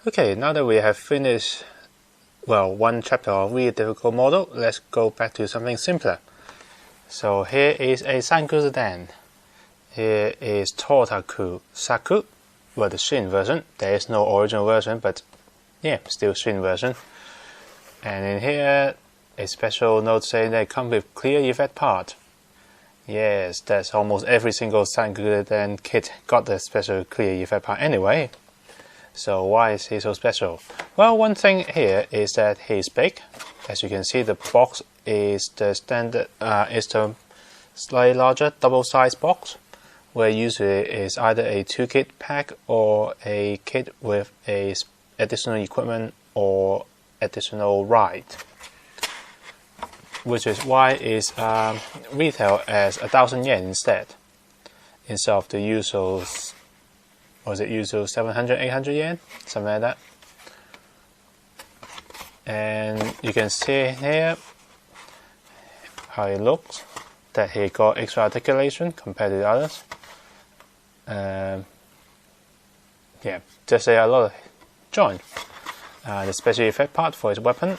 Okay, now that we have finished, well, one chapter of really difficult model, let's go back to something simpler. So here is a Sangokuden. Here is Toutaku Zaku, well, the Shin version. There is no original version, but yeah, still Shin version. And in here, a special note saying that it comes with clear effect part. Yes, that's almost every single Sangokuden kit got the special clear effect part anyway. So why is he so special? Well, one thing here is that he's big. As you can see, the box is the standard, is the slightly larger double-sized box, where usually it's either a 2-kit pack or a kit with a additional equipment or additional ride, which is why it's retailed as 1,000 yen instead of the usual. Was it usual 700, 800 yen? Something like that. And you can see here how it looks, that he got extra articulation compared to the others. Yeah, just a lot of joint. The special effect part for his weapon,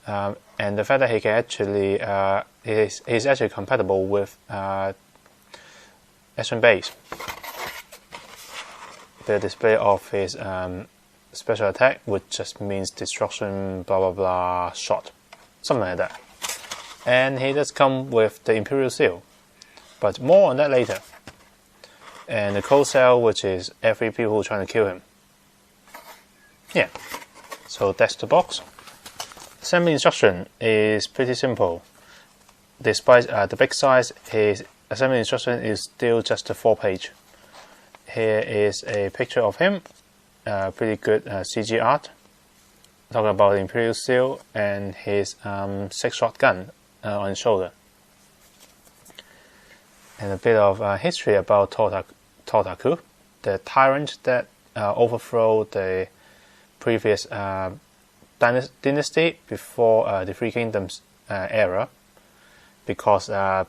and the fact that he can actually, he's actually compatible with action base. The display of his special attack, which just means destruction, blah blah blah, shot, something like that. And he does come with the Imperial Seal, but more on that later. And the cold cell, which is every people trying to kill him. Yeah, so that's the box. Assembly instruction is pretty simple. Despite the big size, his assembly instruction is still just a 4-page. Here is a picture of him, pretty good CG art, talking about the Imperial Seal and his 6-shot gun on his shoulder. And a bit of history about Toutaku, the tyrant that overthrew the previous dynasty before the Three Kingdoms era, because the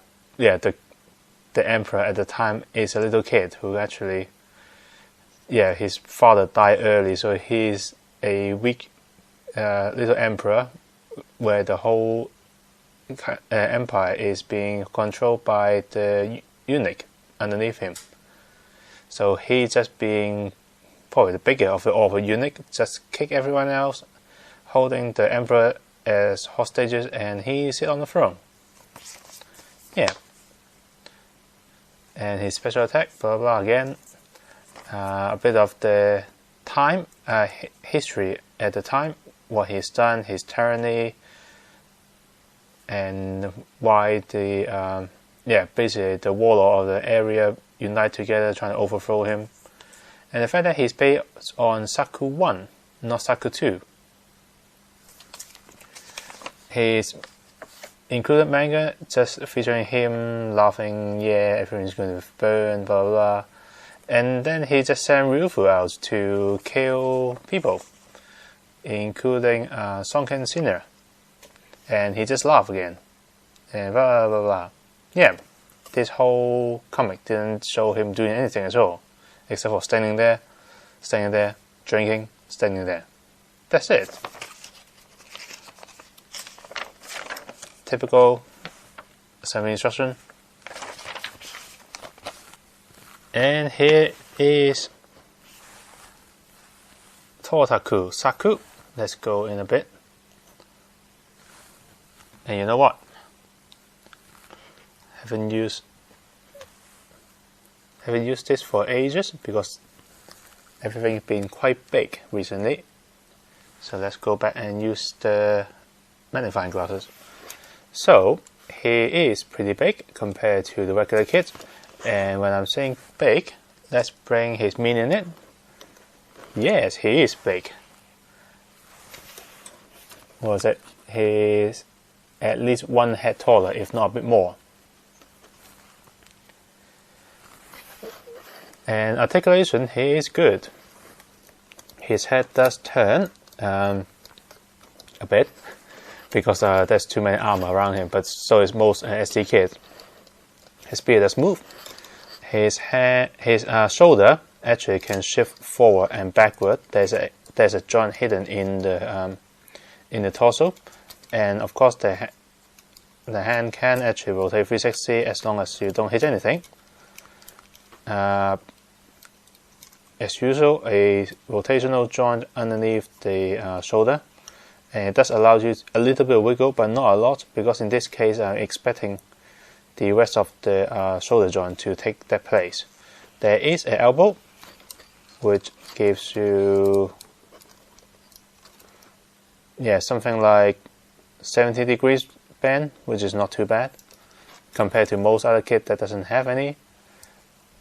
emperor at the time is a little kid who actually, his father died early, so he's a weak little emperor where the whole empire is being controlled by the eunuch underneath him. So he just being probably the bigger of all the eunuch, just kick everyone else, holding the emperor as hostages, and he sit on the throne. Yeah. And his special attack, blah blah again. A bit of the time, history at the time, what he's done, his tyranny, and why the basically the warlord of the area unite together trying to overthrow him, and the fact that he's based on Zaku 1, not Zaku 2. His included manga just featuring him laughing, yeah, everything's going to burn, blah blah blah. And then he just sent Ryufu out to kill people, including Sonken Sinner. And he just laughed again. And blah blah blah. Yeah, this whole comic didn't show him doing anything at all, except for standing there, drinking, standing there. That's it. Typical assembly instruction. And here is Toutaku Zaku. Let's go in a bit. And you know what? Haven't used this for ages because everything's been quite big recently. So let's go back and use the magnifying glasses. So he is pretty big compared to the regular kit. And when I'm saying big, let's bring his meaning in. Yes, he is big. What was it? He's at least 1 head taller, if not a bit more. And articulation, he is good. His head does turn a bit because there's too many armor around him, but so is most SD kits. His spear does move. His shoulder actually can shift forward and backward. There's a there's a joint hidden in the torso, and of course the hand can actually rotate 360 as long as you don't hit anything. As usual, a rotational joint underneath the shoulder, and it does allow you a little bit of wiggle, but not a lot, because in this case I'm expecting the rest of the shoulder joint to take that place. There is an elbow, which gives you something like 70 degrees bend, which is not too bad compared to most other kit that doesn't have any.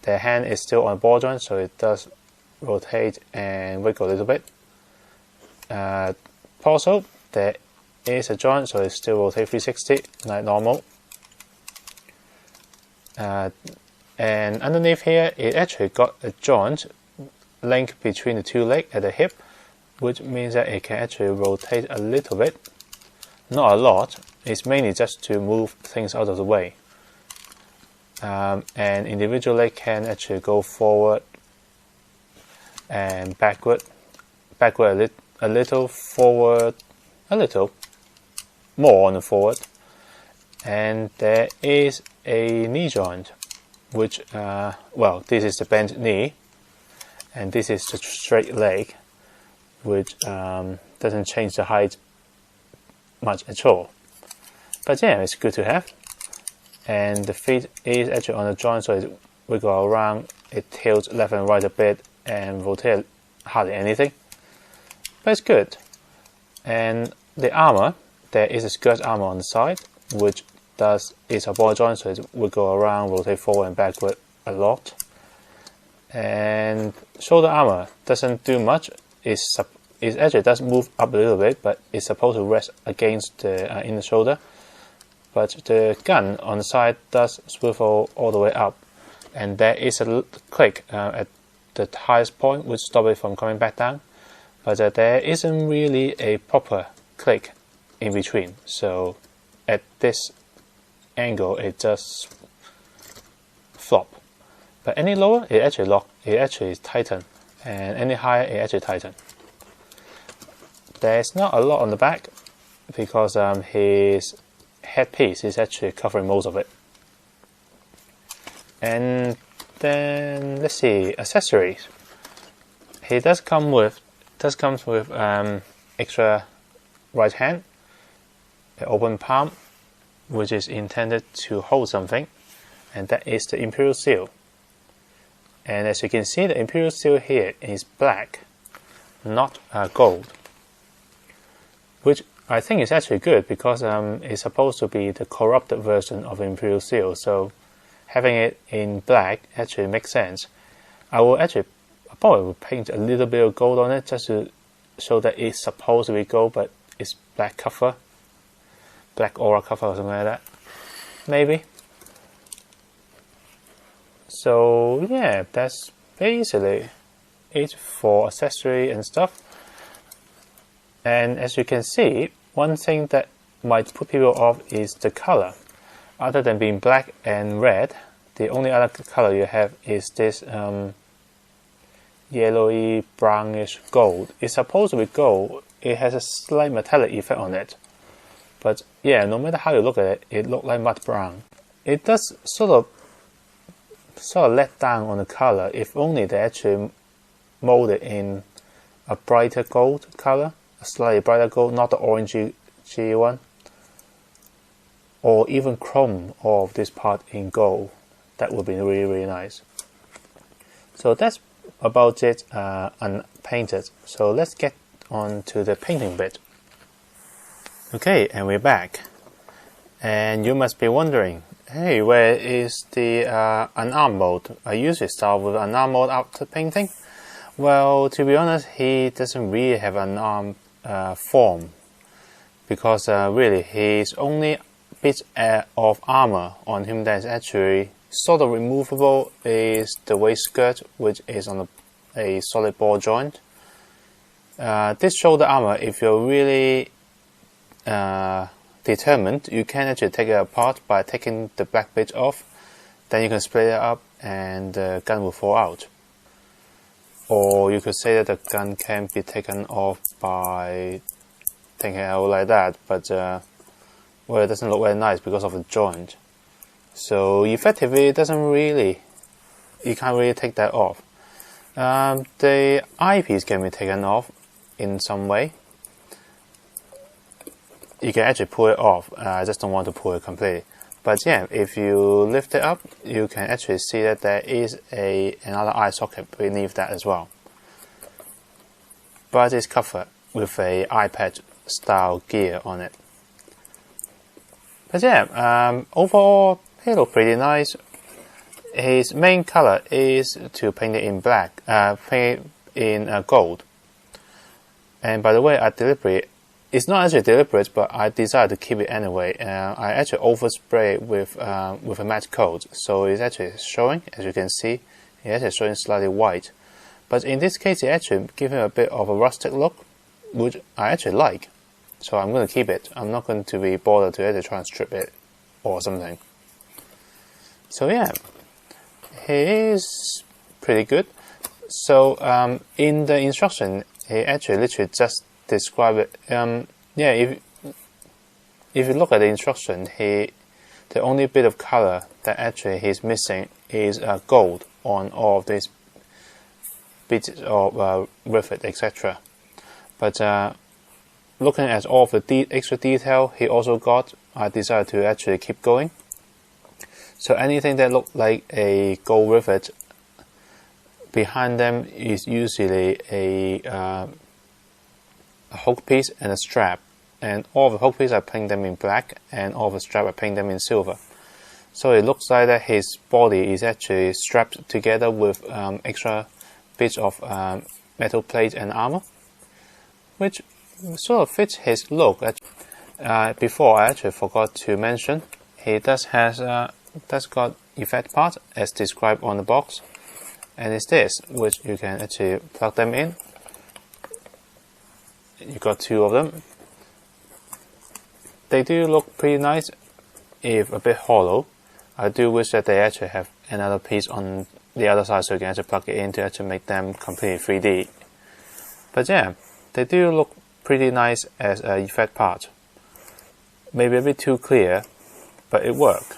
The hand is still on ball joint, so it does rotate and wiggle a little bit. Also, there is a joint, so it still rotates 360 like normal. And underneath here, it actually got a joint link between the two legs at the hip, which means that it can actually rotate a little bit. Not a lot, it's mainly just to move things out of the way. And individual leg can actually go forward and backward a little, forward a little, more on the forward. And there is a knee joint, which, this is the bent knee, and this is the straight leg, which doesn't change the height much at all. But yeah, it's good to have. And the feet is actually on the joint, so it wiggle around, it tilts left and right a bit, and rotate hardly anything. But it's good. And the armor, there is a skirt armor on the side, which is a ball joint, so it wiggle around, rotate forward and backward a lot. And shoulder armor doesn't do much. It actually does move up a little bit, but it's supposed to rest against the inner shoulder. But the gun on the side does swivel all the way up, and there is a click at the highest point which stops it from coming back down. But there isn't really a proper click in between. So at this angle, it just flop. But any lower, it actually lock. It actually tighten, and any higher, it actually tighten. There's not a lot on the back because his headpiece is actually covering most of it. And then let's see, accessories. He does come with extra right hand, an open palm, which is intended to hold something, and that is the Imperial Seal. And as you can see, the Imperial Seal here is black, not gold, which I think is actually good because it's supposed to be the corrupted version of Imperial Seal, so having it in black actually makes sense. I probably will paint a little bit of gold on it just to show that it's supposed to be gold, but it's black cover, black aura cover or something like that, maybe. So yeah, that's basically it for accessory and stuff. And as you can see, one thing that might put people off is the color. Other than being black and red, the only other color you have is this yellowy brownish gold. It's supposed to be gold. It has a slight metallic effect on it. But yeah, no matter how you look at it, it looks like mud brown. It does sort of let down on the color if only they actually mold it in a brighter gold color, a slightly brighter gold, not the orangey one, or even chrome all of this part in gold. That would be really, really nice. So that's about it unpainted. So let's get on to the painting bit. Okay, and we're back. And you must be wondering, hey, where is the unarmed mode? I usually start with unarmed mode after painting. Well, to be honest, he doesn't really have an unarmed form, because really his only bit of armor on him that is actually sort of removable is the waist skirt, which is on a solid ball joint. This shoulder armor, if you're really determined, you can actually take it apart by taking the black bit off. Then you can split it up and the gun will fall out. or you could say that the gun can be taken off by taking it out like that, but well, it doesn't look very nice because of the joint. So effectively, it doesn't really, you can't really take that off. The eyepiece can be taken off in some way. You can actually pull it off. I just don't want to pull it completely. But yeah, if you lift it up, you can actually see that there is another eye socket beneath that as well. But it's covered with a iPad style gear on it. But yeah, overall, it looks pretty nice. His main color is to paint it in black, paint it in gold. And by the way, it's not actually deliberate, but I decided to keep it anyway. I actually overspray it with a matte coat, so it's actually showing, as you can see, it's actually showing slightly white. But in this case, it actually gives him a bit of a rustic look, which I actually like. So I'm going to keep it. I'm not going to be bothered to actually try and strip it or something. So yeah, he is pretty good. So in the instruction, he actually literally just describe it. Yeah, if you look at the instruction, the only bit of color that actually he's missing is gold on all of these bits of rivet, etc. But looking at all of the extra detail he also got, I decided to actually keep going. So anything that looked like a gold rivet, behind them is usually a hook piece and a strap, and all of the hook pieces I paint them in black, and all of the strap I paint them in silver. So it looks like that his body is actually strapped together with extra bits of metal plate and armor, which sort of fits his look. Before, I actually forgot to mention, he does got effect part as described on the box, and it's this, which you can actually plug them in. You got two of them. They do look pretty nice, if a bit hollow. I do wish that they actually have another piece on the other side so you can actually plug it in to actually make them completely 3D. But yeah, they do look pretty nice as an effect part. Maybe a bit too clear, but it works.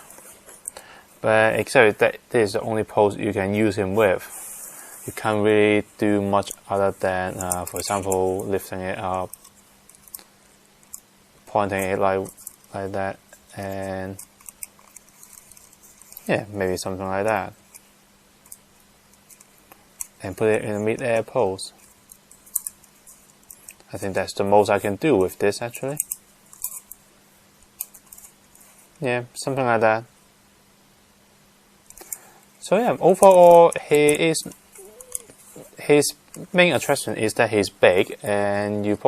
But except that this is the only pose you can use him with. You can't really do much other than, for example, lifting it up, pointing it like that, and yeah, maybe something like that. And put it in a mid-air pose. I think that's the most I can do with this actually. Yeah, something like that. So yeah, overall, his main attraction is that he's big, and this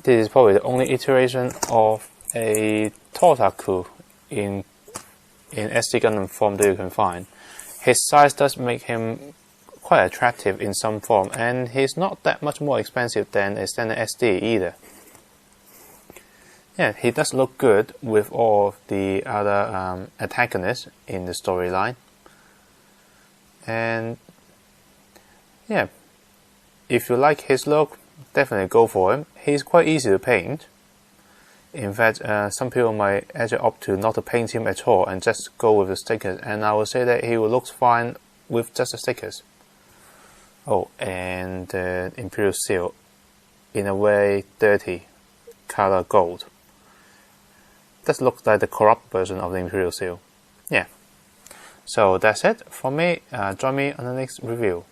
is probably the only iteration of a Toutaku in SD Gundam form that you can find. His size does make him quite attractive in some form, and he's not that much more expensive than a standard SD either. Yeah, he does look good with all of the other antagonists in the storyline. And yeah, if you like his look, definitely go for him. He's quite easy to paint. In fact, some people might actually opt to not to paint him at all and just go with the stickers, and I would say that he looks fine with just the stickers. Oh, and the Imperial Seal, in a way dirty color gold. That looks like the corrupt version of the Imperial Seal. Yeah. So that's it for me. Join me on the next review.